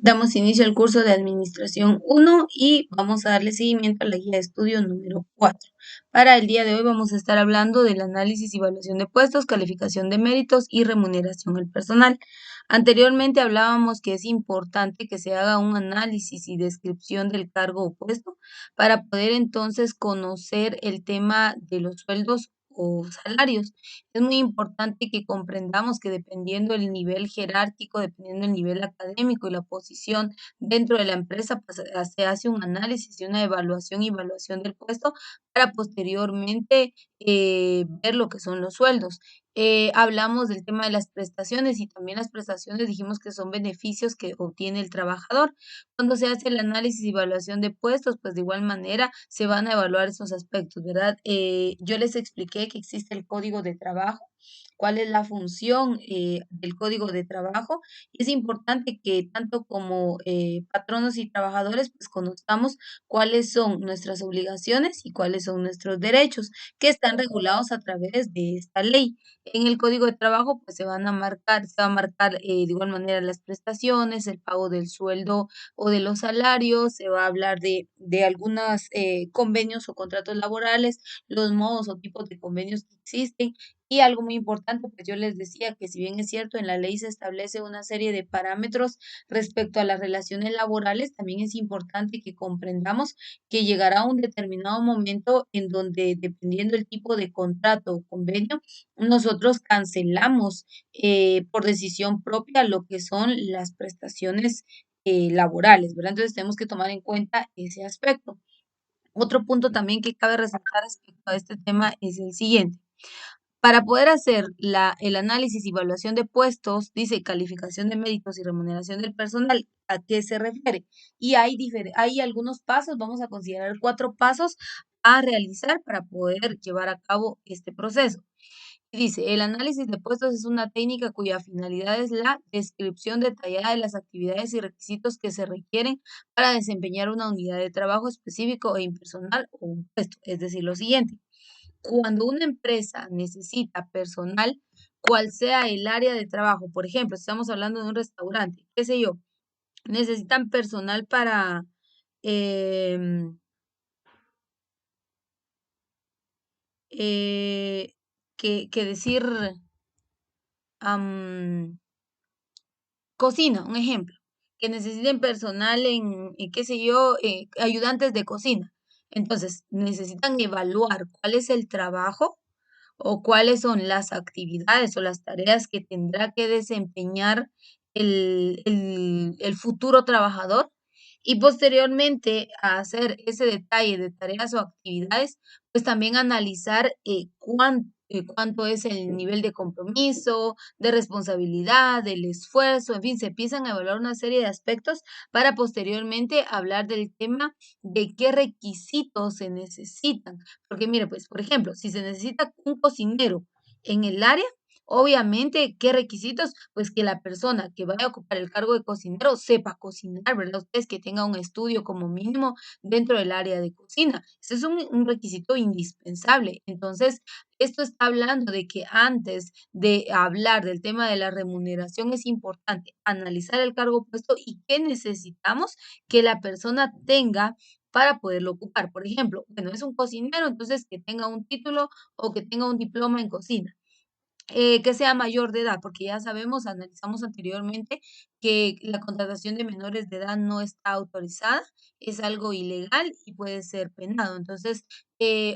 Damos inicio al curso de Administración 1 y vamos a darle seguimiento a la guía de estudio número 4. Para el día de hoy vamos a estar hablando del análisis y evaluación de puestos, calificación de méritos y remuneración al personal. Anteriormente hablábamos que es importante que se haga un análisis y descripción del cargo o puesto para poder entonces conocer el tema de los sueldos o salarios. Es muy importante que comprendamos que dependiendo del nivel jerárquico, dependiendo del nivel académico y la posición dentro de la empresa, pues se hace un análisis y una evaluación del puesto para posteriormente ver lo que son los sueldos. Hablamos del tema de las prestaciones y también las prestaciones dijimos que son beneficios que obtiene el trabajador. Cuando se hace el análisis y evaluación de puestos, pues de igual manera se van a evaluar esos aspectos, ¿verdad? Yo les expliqué que existe el código de trabajo, cuál es la función del código de trabajo. Y es importante que tanto como patronos y trabajadores, pues conozcamos cuáles son nuestras obligaciones y cuáles son nuestros derechos, que están regulados a través de esta ley. En el código de trabajo, pues se va a marcar de igual manera las prestaciones, el pago del sueldo o de los salarios, se va a hablar de algunos convenios o contratos laborales, los modos o tipos de convenios que existen. Y algo muy importante, pues yo les decía que si bien es cierto, en la ley se establece una serie de parámetros respecto a las relaciones laborales, también es importante que comprendamos que llegará un determinado momento en donde, dependiendo del tipo de contrato o convenio, nosotros cancelamos por decisión propia lo que son las prestaciones laborales, ¿verdad? Entonces tenemos que tomar en cuenta ese aspecto. Otro punto también que cabe resaltar respecto a este tema es el siguiente. Para poder hacer el análisis y evaluación de puestos, dice calificación de méritos y remuneración del personal, ¿a qué se refiere? Y hay algunos pasos, vamos a considerar 4 pasos a realizar para poder llevar a cabo este proceso. Y dice, el análisis de puestos es una técnica cuya finalidad es la descripción detallada de las actividades y requisitos que se requieren para desempeñar una unidad de trabajo específico e impersonal o un puesto. Es decir, lo siguiente. Cuando una empresa necesita personal, cual sea el área de trabajo, por ejemplo, si estamos hablando de un restaurante, qué sé yo, necesitan personal para em, eh, que decir am, cocina, un ejemplo, que necesiten personal en qué sé yo, ayudantes de cocina. Entonces, necesitan evaluar cuál es el trabajo o cuáles son las actividades o las tareas que tendrá que desempeñar el futuro trabajador y posteriormente a hacer ese detalle de tareas o actividades, pues también analizar cuánto es el nivel de compromiso, de responsabilidad, del esfuerzo, en fin, se empiezan a evaluar una serie de aspectos para posteriormente hablar del tema de qué requisitos se necesitan. Porque mire, pues, por ejemplo, si se necesita un cocinero en el área, obviamente, ¿qué requisitos? Pues que la persona que vaya a ocupar el cargo de cocinero sepa cocinar, ¿verdad? Ustedes que tenga un estudio como mínimo dentro del área de cocina. Ese es un requisito indispensable. Entonces, esto está hablando de que antes de hablar del tema de la remuneración es importante analizar el cargo puesto y qué necesitamos que la persona tenga para poderlo ocupar. Por ejemplo, bueno, es un cocinero, entonces que tenga un título o que tenga un diploma en cocina. Que sea mayor de edad, porque ya sabemos, analizamos anteriormente que la contratación de menores de edad no está autorizada, es algo ilegal y puede ser penado. Entonces,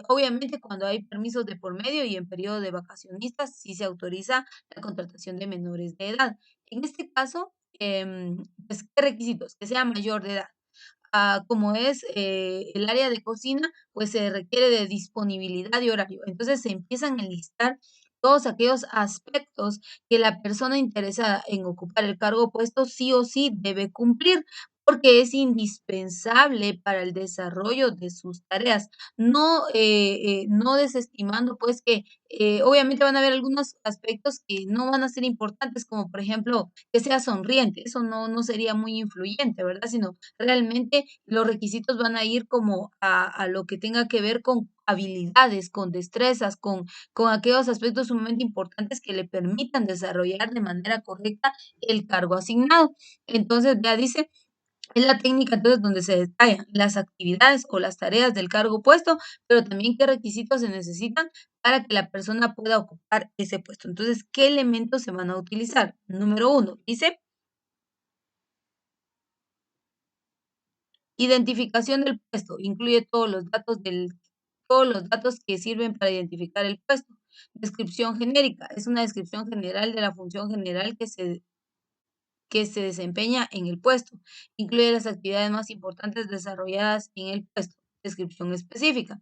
obviamente cuando hay permisos de por medio y en periodo de vacacionistas, sí se autoriza la contratación de menores de edad. En este caso, pues, ¿qué requisitos? Que sea mayor de edad. Como es el área de cocina, pues se requiere de disponibilidad y horario. Entonces se empiezan a enlistar todos aquellos aspectos que la persona interesada en ocupar el cargo puesto sí o sí debe cumplir porque es indispensable para el desarrollo de sus tareas. No desestimando, pues, que, obviamente van a haber algunos aspectos que no van a ser importantes, como por ejemplo, que sea sonriente, eso no sería muy influyente, ¿verdad? Sino realmente los requisitos van a ir como a lo que tenga que ver con habilidades, con destrezas, con aquellos aspectos sumamente importantes que le permitan desarrollar de manera correcta el cargo asignado. Entonces, ya dice, es la técnica entonces donde se detallan las actividades o las tareas del cargo puesto, pero también qué requisitos se necesitan para que la persona pueda ocupar ese puesto. Entonces, ¿qué elementos se van a utilizar? Número uno, dice identificación del puesto. Incluye todos los datos que sirven para identificar el puesto. Descripción genérica. Es una descripción general de la función general que se desempeña en el puesto. Incluye las actividades más importantes desarrolladas en el puesto. Descripción específica.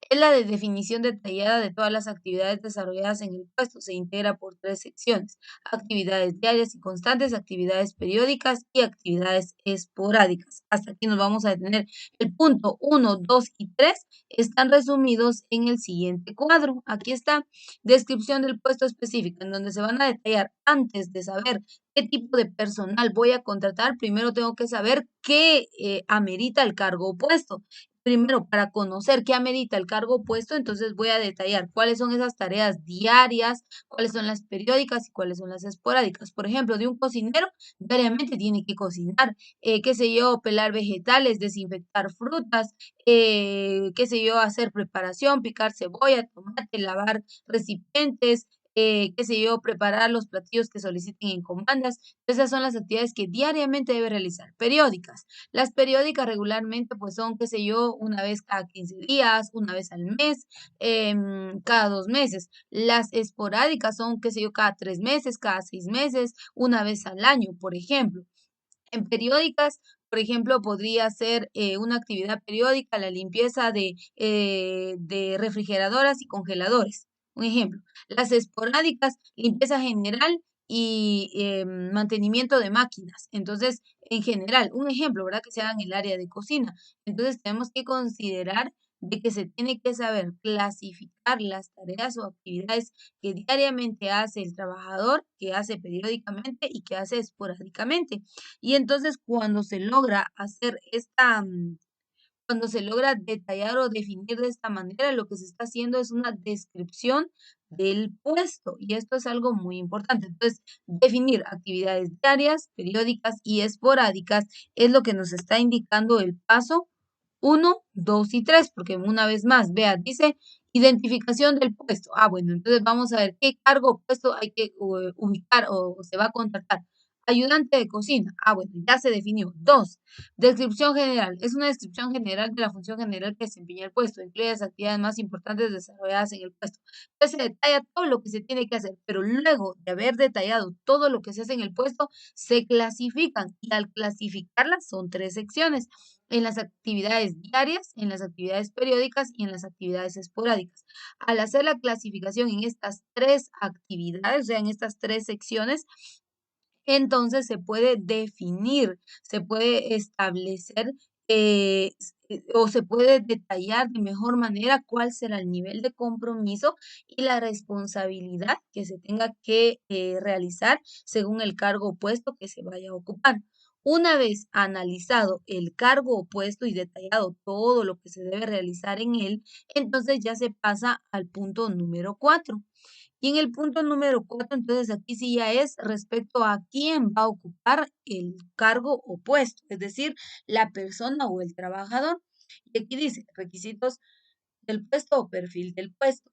Es la de definición detallada de todas las actividades desarrolladas en el puesto. Se integra por tres secciones: actividades diarias y constantes, actividades periódicas y actividades esporádicas. Hasta aquí nos vamos a detener. El punto uno, 2 y 3 están resumidos en el siguiente cuadro. Aquí está, descripción del puesto específico, en donde se van a detallar antes de saber qué tipo de personal voy a contratar. Primero tengo que saber qué amerita el cargo o puesto. Primero, para conocer qué amerita el cargo puesto, entonces voy a detallar cuáles son esas tareas diarias, cuáles son las periódicas y cuáles son las esporádicas. Por ejemplo, de un cocinero, diariamente tiene que cocinar, qué sé yo, pelar vegetales, desinfectar frutas, qué sé yo, hacer preparación, picar cebolla, tomate, lavar recipientes, qué sé yo, preparar los platillos que soliciten en comandas. Esas son las actividades que diariamente debe realizar. Periódicas. Las periódicas regularmente, pues, son, qué sé yo, una vez cada 15 días, una vez al mes, cada 2 meses. Las esporádicas son, qué sé yo, cada 3 meses, cada 6 meses, una vez al año, por ejemplo. En periódicas, por ejemplo, podría ser, una actividad periódica, la limpieza de refrigeradoras y congeladores, un ejemplo. Las esporádicas, limpieza general y, mantenimiento de máquinas. Entonces, en general, un ejemplo, ¿verdad? Que sea en el área de cocina. Entonces, tenemos que considerar de que se tiene que saber clasificar las tareas o actividades que diariamente hace el trabajador, que hace periódicamente y que hace esporádicamente. Y entonces cuando se logra detallar o definir de esta manera, lo que se está haciendo es una descripción del puesto, y esto es algo muy importante. Entonces, definir actividades diarias, periódicas y esporádicas es lo que nos está indicando el paso uno, 2 y 3, porque una vez más, vea, dice identificación del puesto. Bueno, entonces vamos a ver qué cargo o puesto hay que ubicar o se va a contratar. Ayudante de cocina. Bueno, ya se definió. 2, descripción general. Es una descripción general de la función general que desempeña el puesto. Incluye las actividades más importantes desarrolladas en el puesto. Entonces se detalla todo lo que se tiene que hacer, pero luego de haber detallado todo lo que se hace en el puesto, se clasifican y al clasificarlas son tres secciones: en las actividades diarias, en las actividades periódicas y en las actividades esporádicas. Al hacer la clasificación en estas tres actividades, o sea, en estas tres secciones, entonces se puede definir, se puede establecer o se puede detallar de mejor manera cuál será el nivel de compromiso y la responsabilidad que se tenga que realizar según el cargo o puesto que se vaya a ocupar. Una vez analizado el cargo o puesto y detallado todo lo que se debe realizar en él, entonces ya se pasa al punto número 4. Y en el punto número 4, entonces aquí sí ya es respecto a quién va a ocupar el cargo o puesto, es decir, la persona o el trabajador. Y aquí dice requisitos del puesto o perfil del puesto.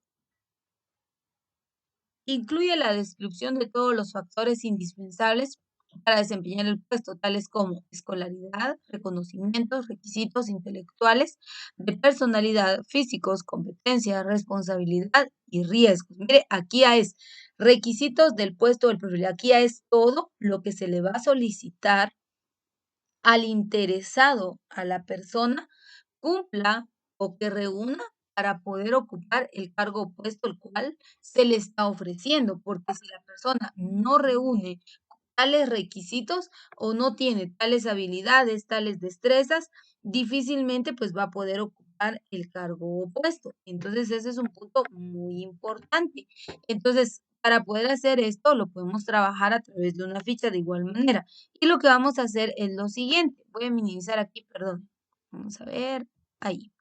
Incluye la descripción de todos los factores indispensables para desempeñar el puesto, tales como escolaridad, reconocimientos, requisitos intelectuales, de personalidad, físicos, competencia, responsabilidad y riesgos. Mire, aquí ya es requisitos del puesto del perfil. Aquí ya es todo lo que se le va a solicitar al interesado, a la persona, cumpla o que reúna para poder ocupar el cargo o puesto el cual se le está ofreciendo, porque si la persona no reúne tales requisitos o no tiene tales habilidades, tales destrezas, difícilmente pues va a poder ocupar el cargo opuesto. Entonces ese es un punto muy importante. Entonces, para poder hacer esto, lo podemos trabajar a través de una ficha de igual manera. Y lo que vamos a hacer es lo siguiente. Voy a minimizar aquí, perdón. Vamos a ver, ahí.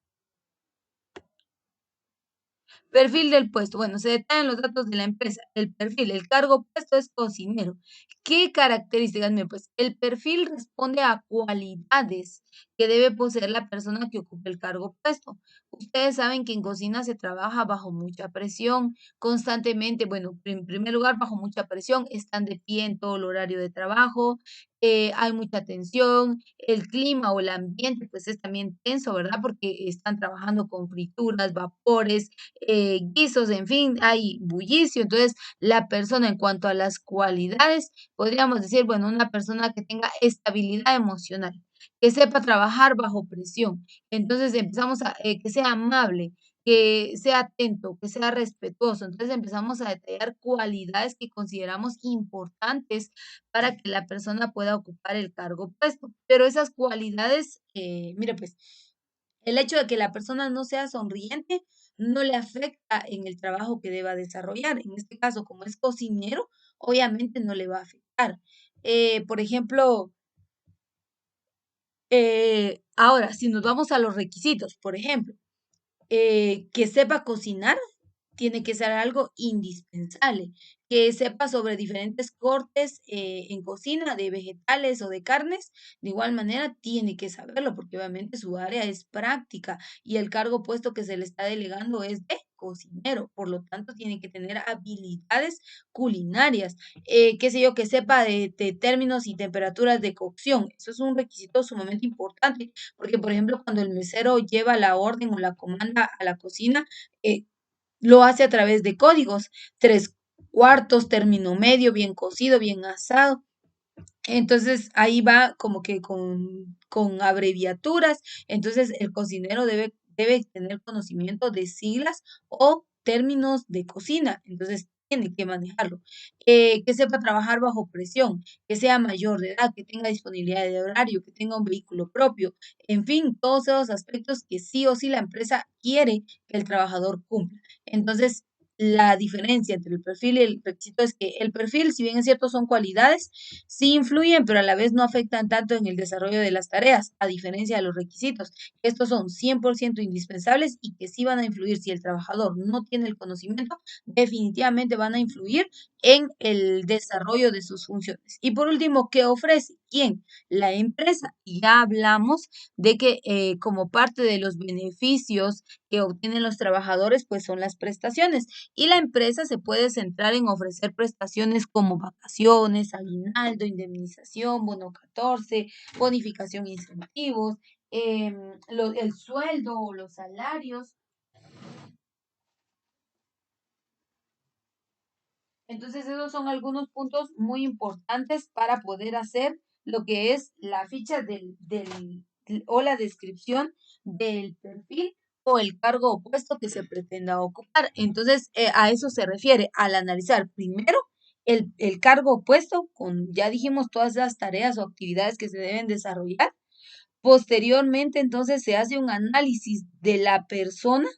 Perfil del puesto. Bueno, se detallan los datos de la empresa. El perfil, el cargo puesto es cocinero. ¿Qué características? Mira, pues el perfil responde a cualidades que debe poseer la persona que ocupe el cargo puesto. Ustedes saben que en cocina se trabaja bajo mucha presión, constantemente, bueno, en primer lugar, bajo mucha presión, están de pie en todo el horario de trabajo, hay mucha tensión, el clima o el ambiente pues es también tenso, ¿verdad? Porque están trabajando con frituras, vapores, guisos, en fin, hay bullicio. Entonces, la persona en cuanto a las cualidades, podríamos decir, bueno, una persona que tenga estabilidad emocional, que sepa trabajar bajo presión. Entonces, empezamos a que sea amable, que sea atento, que sea respetuoso. Entonces, empezamos a detallar cualidades que consideramos importantes para que la persona pueda ocupar el cargo puesto. Pero esas cualidades, mire, pues, el hecho de que la persona no sea sonriente no le afecta en el trabajo que deba desarrollar. En este caso, como es cocinero, obviamente no le va a afectar. Por ejemplo, ahora, si nos vamos a los requisitos, por ejemplo, que sepa cocinar, tiene que ser algo indispensable, que sepa sobre diferentes cortes en cocina de vegetales o de carnes, de igual manera tiene que saberlo porque obviamente su área es práctica y el cargo puesto que se le está delegando es de cocinero, por lo tanto tiene que tener habilidades culinarias, qué sé yo, que sepa de términos y temperaturas de cocción, eso es un requisito sumamente importante, porque por ejemplo cuando el mesero lleva la orden o la comanda a la cocina, eh, lo hace a través de códigos, 3/4, término medio, bien cocido, bien asado. Entonces ahí va como que con abreviaturas. Entonces el cocinero debe tener conocimiento de siglas o términos de cocina. Entonces tiene que manejarlo. Que sepa trabajar bajo presión, que sea mayor de edad, que tenga disponibilidad de horario, que tenga un vehículo propio. En fin, todos esos aspectos que sí o sí la empresa quiere que el trabajador cumpla. Entonces, la diferencia entre el perfil y el requisito es que el perfil, si bien es cierto, son cualidades, sí influyen, pero a la vez no afectan tanto en el desarrollo de las tareas, a diferencia de los requisitos. Estos son 100% indispensables y que sí van a influir. Si el trabajador no tiene el conocimiento, definitivamente van a influir en el desarrollo de sus funciones. Y por último, ¿qué ofrece? ¿Quién? La empresa. Y ya hablamos de que como parte de los beneficios que obtienen los trabajadores, pues son las prestaciones. Y la empresa se puede centrar en ofrecer prestaciones como vacaciones, aguinaldo, indemnización, bono 14, bonificación, incentivos, el sueldo o los salarios. Entonces, esos son algunos puntos muy importantes para poder hacer lo que es la ficha o la descripción del perfil o el cargo opuesto que se pretenda ocupar. Entonces, a eso se refiere, al analizar primero el cargo opuesto, ya dijimos todas las tareas o actividades que se deben desarrollar. Posteriormente, entonces, se hace un análisis de la persona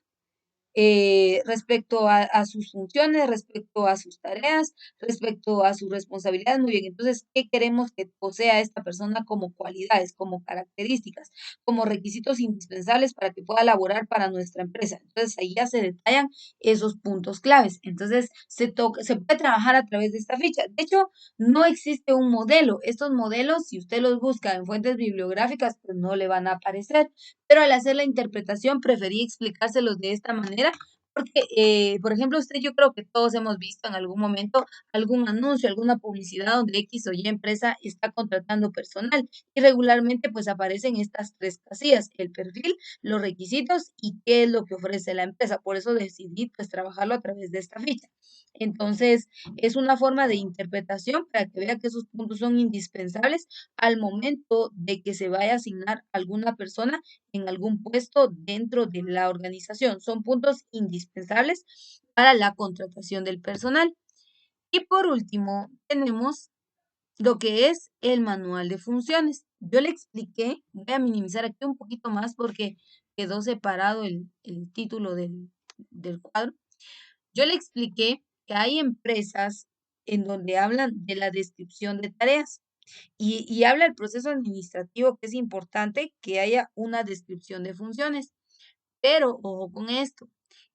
respecto a sus funciones, respecto a sus tareas, respecto a sus responsabilidades. Muy bien, entonces, ¿qué queremos que posea esta persona como cualidades, como características, como requisitos indispensables para que pueda laborar para nuestra empresa? Entonces, ahí ya se detallan esos puntos claves. Entonces, se puede trabajar a través de esta ficha. De hecho, no existe un modelo. Estos modelos, si usted los busca en fuentes bibliográficas, pues no le van a aparecer, pero al hacer la interpretación preferí explicárselos de esta manera porque, por ejemplo, usted yo creo que todos hemos visto en algún momento algún anuncio, alguna publicidad donde X o Y empresa está contratando personal y regularmente pues aparecen estas tres casillas, el perfil, los requisitos y qué es lo que ofrece la empresa. Por eso decidí pues trabajarlo a través de esta ficha. Entonces, es una forma de interpretación para que vea que esos puntos son indispensables al momento de que se vaya a asignar alguna persona en algún puesto dentro de la organización. Son puntos indispensables para la contratación del personal. Y por último, tenemos lo que es el manual de funciones. Yo le expliqué, voy a minimizar aquí un poquito más porque quedó separado el título del cuadro. Yo le expliqué que hay empresas en donde hablan de la descripción de tareas y habla el proceso administrativo, que es importante que haya una descripción de funciones. Pero, ojo con esto,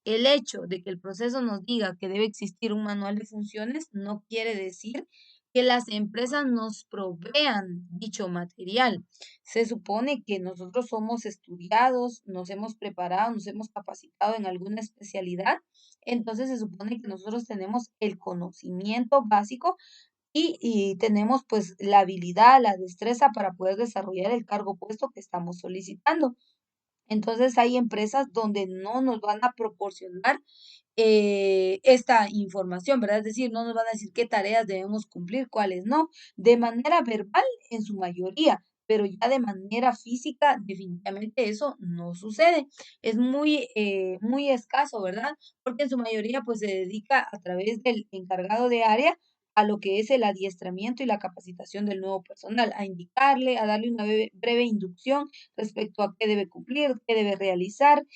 el hecho de que el proceso nos diga que debe existir un manual de funciones no quiere decir que las empresas nos provean dicho material. Se supone que nosotros somos estudiados, nos hemos preparado, nos hemos capacitado en alguna especialidad, entonces se supone que nosotros tenemos el conocimiento básico y tenemos pues la habilidad, la destreza para poder desarrollar el cargo puesto que estamos solicitando. Entonces hay empresas donde no nos van a proporcionar esta información, ¿verdad? Es decir, no nos van a decir qué tareas debemos cumplir, cuáles no, de manera verbal en su mayoría, pero ya de manera física definitivamente eso no sucede. Es muy escaso, ¿verdad? Porque en su mayoría pues se dedica a través del encargado de área a lo que es el adiestramiento y la capacitación del nuevo personal, a indicarle, a darle una breve inducción respecto a qué debe cumplir, qué debe realizar,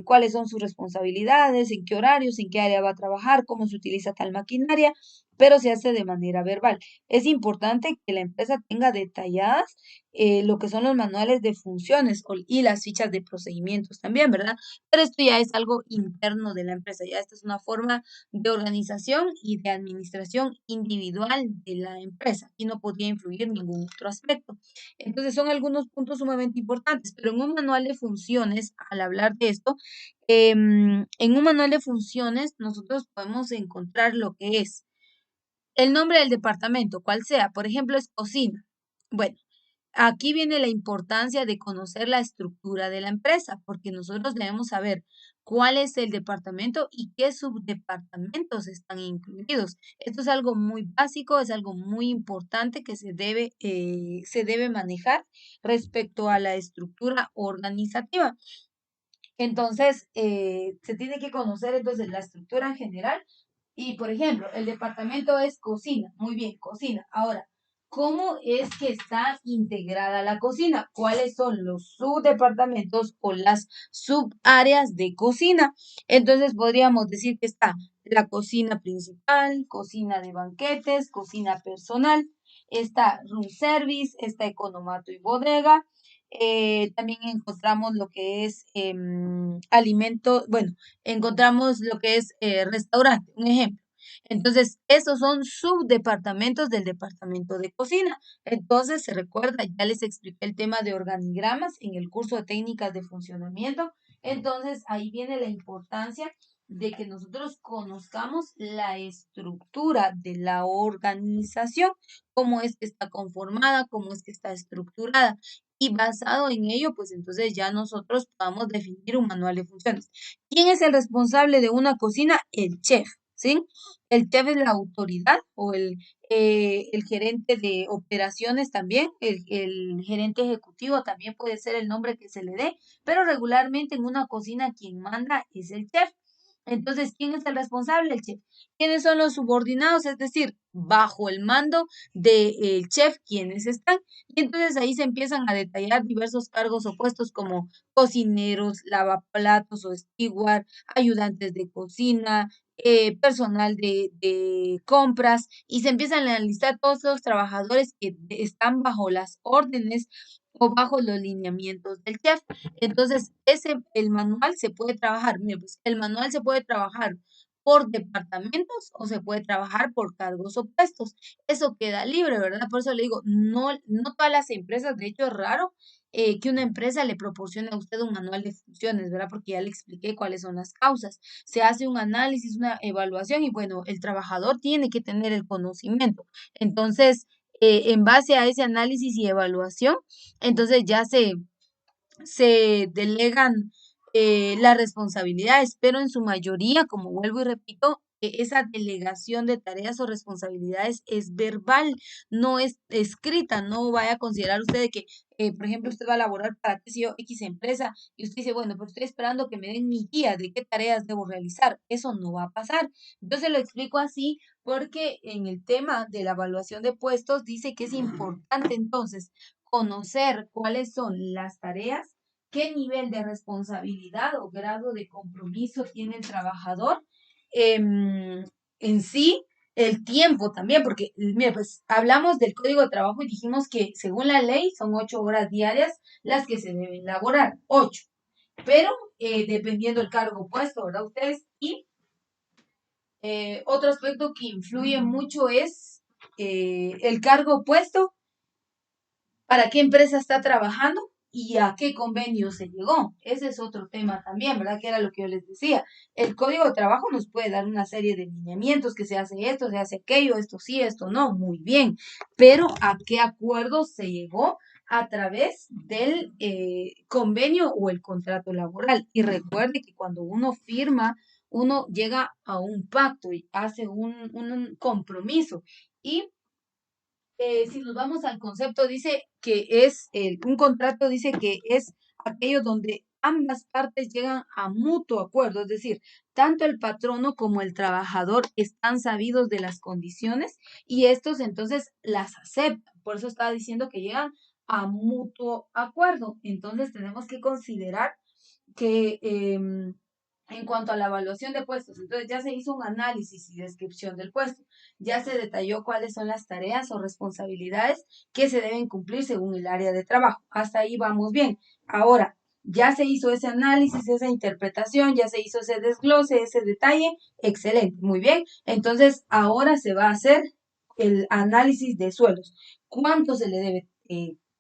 cuáles son sus responsabilidades, en qué horarios, en qué área va a trabajar, cómo se utiliza tal maquinaria, pero se hace de manera verbal. Es importante que la empresa tenga detalladas lo que son los manuales de funciones y las fichas de procedimientos también, ¿verdad? Pero esto ya es algo interno de la empresa, ya esta es una forma de organización y de administración individual de la empresa y no podría influir en ningún otro aspecto. Entonces son algunos puntos sumamente importantes, pero en un manual de funciones, al hablar de esto, en un manual de funciones nosotros podemos encontrar lo que es el nombre del departamento, cual sea, por ejemplo, es cocina. Bueno, aquí viene la importancia de conocer la estructura de la empresa, porque nosotros debemos saber cuál es el departamento y qué subdepartamentos están incluidos. Esto es algo muy básico, es algo muy importante que se debe manejar respecto a la estructura organizativa. Entonces, se tiene que conocer entonces la estructura en general y, por ejemplo, el departamento es cocina. Muy bien, cocina. Ahora, ¿cómo es que está integrada la cocina? ¿Cuáles son los subdepartamentos o las subáreas de cocina? Entonces, podríamos decir que está la cocina principal, cocina de banquetes, cocina personal, está room service, está economato y bodega. También encontramos lo que es alimento, bueno, encontramos lo que es restaurante, un ejemplo. Entonces, esos son subdepartamentos del departamento de cocina. Entonces, se recuerda, ya les expliqué el tema de organigramas en el curso de técnicas de funcionamiento. Entonces, ahí viene la importancia de que nosotros conozcamos la estructura de la organización, cómo es que está conformada, cómo es que está estructurada. Y basado en ello, pues entonces ya nosotros podamos definir un manual de funciones. ¿Quién es el responsable de una cocina? El chef, ¿sí? El chef es la autoridad o el gerente de operaciones también, el gerente ejecutivo también puede ser el nombre que se le dé, pero regularmente en una cocina quien manda es el chef. Entonces, ¿quién es el responsable? El chef. ¿Quiénes son los subordinados? Es decir, bajo el mando del chef, ¿quiénes están? Y entonces ahí se empiezan a detallar diversos cargos o puestos como cocineros, lavaplatos o steward, ayudantes de cocina, personal de compras, y se empiezan a analizar todos los trabajadores que están bajo las órdenes o bajo los lineamientos del chef. Entonces, el manual se puede trabajar, mire, pues el manual se puede trabajar por departamentos o se puede trabajar por cargos o puestos. Eso queda libre, ¿verdad? Por eso le digo, no todas las empresas, de hecho es raro que una empresa le proporcione a usted un manual de funciones, ¿verdad? Porque ya le expliqué cuáles son las causas. Se hace un análisis, una evaluación y bueno, el trabajador tiene que tener el conocimiento. Entonces, en base a ese análisis y evaluación, entonces ya se delegan las responsabilidades, pero en su mayoría, como vuelvo y repito, esa delegación de tareas o responsabilidades es verbal, no es escrita. No vaya a considerar usted de que, por ejemplo, usted va a elaborar para qué sé yo, X empresa y usted dice, bueno, pues estoy esperando que me den mi guía de qué tareas debo realizar. Eso no va a pasar. Yo se lo explico así porque en el tema de la evaluación de puestos dice que es importante entonces conocer cuáles son las tareas, qué nivel de responsabilidad o grado de compromiso tiene el trabajador en sí, el tiempo también, porque, mira, pues hablamos del código de trabajo y dijimos que según la ley son 8 horas diarias las que se deben laborar, 8, pero dependiendo del cargo puesto, ¿verdad? Ustedes, y otro aspecto que influye mucho es el cargo puesto, para qué empresa está trabajando y a qué convenio se llegó. Ese es otro tema también, ¿verdad? Que era lo que yo les decía. El código de trabajo nos puede dar una serie de lineamientos, que se hace esto, se hace aquello, esto sí, esto no, muy bien. Pero a qué acuerdo se llegó a través del convenio o el contrato laboral. Y recuerde que cuando uno firma, uno llega a un pacto y hace un compromiso. Y si nos vamos al concepto, dice que es un contrato, dice que es aquello donde ambas partes llegan a mutuo acuerdo, es decir, tanto el patrono como el trabajador están sabidos de las condiciones y estos entonces las aceptan. Por eso estaba diciendo que llegan a mutuo acuerdo. Entonces tenemos que considerar que en cuanto a la evaluación de puestos, entonces ya se hizo un análisis y descripción del puesto, ya se detalló cuáles son las tareas o responsabilidades que se deben cumplir según el área de trabajo. Hasta ahí vamos bien. Ahora, ya se hizo ese análisis, esa interpretación, ya se hizo ese desglose, ese detalle, excelente, muy bien. Entonces, ahora se va a hacer el análisis de sueldos. ¿Cuánto se le debe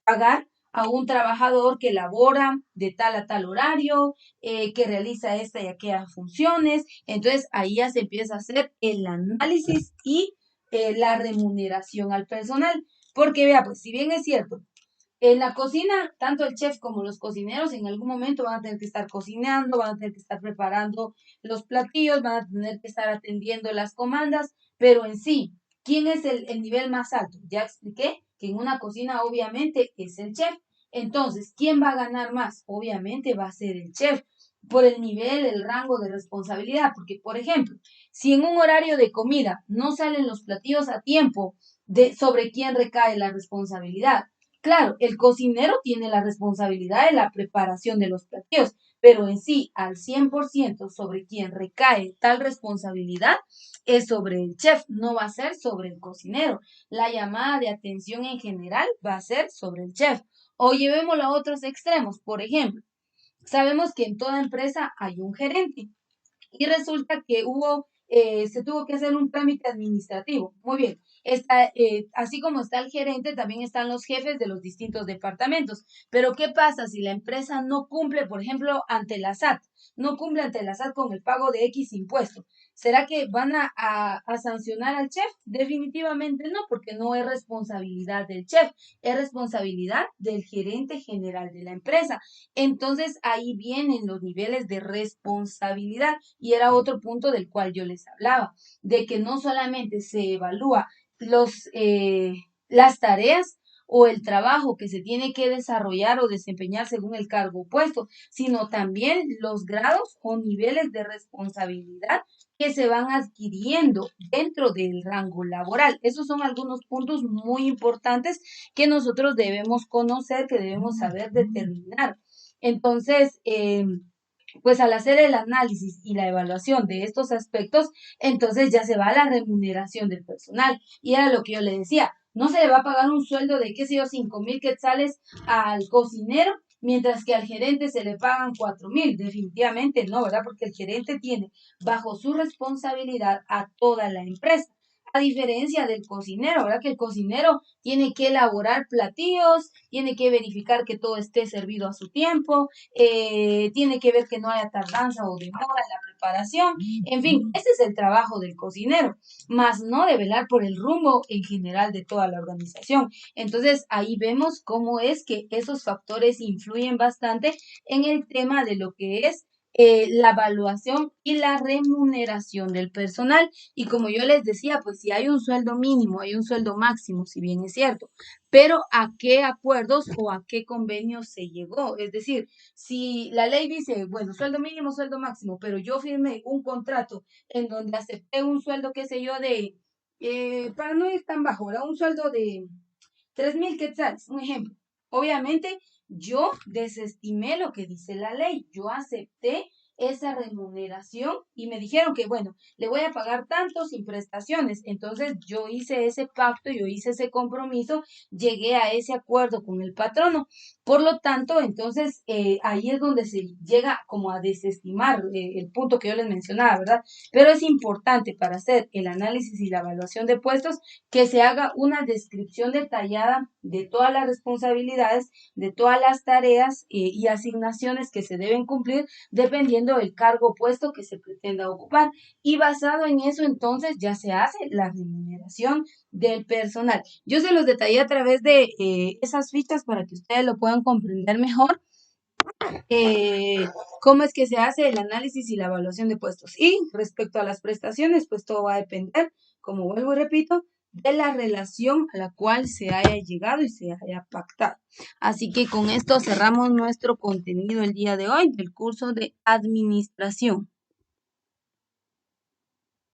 pagar a un trabajador que labora de tal a tal horario, que realiza esta y aquellas funciones? Entonces ahí ya se empieza a hacer el análisis y la remuneración al personal. Porque vea, pues si bien es cierto, en la cocina, tanto el chef como los cocineros en algún momento van a tener que estar cocinando, van a tener que estar preparando los platillos, van a tener que estar atendiendo las comandas, pero en sí, ¿quién es el nivel más alto? Ya expliqué que en una cocina obviamente es el chef. Entonces, ¿quién va a ganar más? Obviamente va a ser el chef por el nivel, el rango de responsabilidad, porque por ejemplo, si en un horario de comida no salen los platillos a tiempo, sobre quién recae la responsabilidad. Claro, el cocinero tiene la responsabilidad de la preparación de los platillos, pero en sí, al 100% sobre quien recae tal responsabilidad es sobre el chef, no va a ser sobre el cocinero. La llamada de atención en general va a ser sobre el chef. O llevémoslo a otros extremos. Por ejemplo, sabemos que en toda empresa hay un gerente y resulta que se tuvo que hacer un trámite administrativo. Muy bien. Así como está el gerente, también están los jefes de los distintos departamentos. Pero ¿qué pasa si la empresa no cumple, por ejemplo, ante la SAT? No cumple ante la SAT con el pago de X impuesto. ¿Será que van a sancionar al chef? Definitivamente no, porque no es responsabilidad del chef, es responsabilidad del gerente general de la empresa. Entonces ahí vienen los niveles de responsabilidad y era otro punto del cual yo les hablaba, de que no solamente se evalúa las tareas o el trabajo que se tiene que desarrollar o desempeñar según el cargo puesto, sino también los grados o niveles de responsabilidad que se van adquiriendo dentro del rango laboral. Esos son algunos puntos muy importantes que nosotros debemos conocer, que debemos saber determinar. Entonces, pues al hacer el análisis y la evaluación de estos aspectos, entonces ya se va a la remuneración del personal. Y era lo que yo le decía, no se le va a pagar un sueldo de, qué sé yo, 5,000 quetzales al cocinero, mientras que al gerente se le pagan 4,000. Definitivamente no, ¿verdad? Porque el gerente tiene bajo su responsabilidad a toda la empresa. A diferencia del cocinero, ¿verdad? Que el cocinero tiene que elaborar platillos, tiene que verificar que todo esté servido a su tiempo, tiene que ver que no haya tardanza o demora en la preparación. En fin, ese es el trabajo del cocinero, más no de velar por el rumbo en general de toda la organización. Entonces, ahí vemos cómo es que esos factores influyen bastante en el tema de lo que es la evaluación y la remuneración del personal. Y como yo les decía, pues si hay un sueldo mínimo, hay un sueldo máximo, si bien es cierto, pero ¿a qué acuerdos o a qué convenios se llegó? Es decir, si la ley dice, bueno, sueldo mínimo, sueldo máximo, pero yo firmé un contrato en donde acepté un sueldo, qué sé yo, de para no ir tan bajo, ¿verdad? Un sueldo de 3.000 quetzales, un ejemplo. Obviamente, yo desestimé lo que dice la ley. Yo acepté esa remuneración y me dijeron que, bueno, le voy a pagar tanto sin prestaciones. Entonces, yo hice ese pacto, yo hice ese compromiso, llegué a ese acuerdo con el patrono. Por lo tanto, entonces, ahí es donde se llega como a desestimar el punto que yo les mencionaba, ¿verdad? Pero es importante para hacer el análisis y la evaluación de puestos que se haga una descripción detallada de todas las responsabilidades, de todas las tareas y asignaciones que se deben cumplir dependiendo del cargo o puesto que se pretenda ocupar. Y basado en eso, entonces ya se hace la remuneración del personal. Yo se los detallé a través de esas fichas para que ustedes lo puedan comprender mejor. eh, cómo es que se hace el análisis y la evaluación de puestos. Y respecto a las prestaciones, pues todo va a depender, como vuelvo y repito, de la relación a la cual se haya llegado y se haya pactado. Así que con esto cerramos nuestro contenido el día de hoy del curso de administración.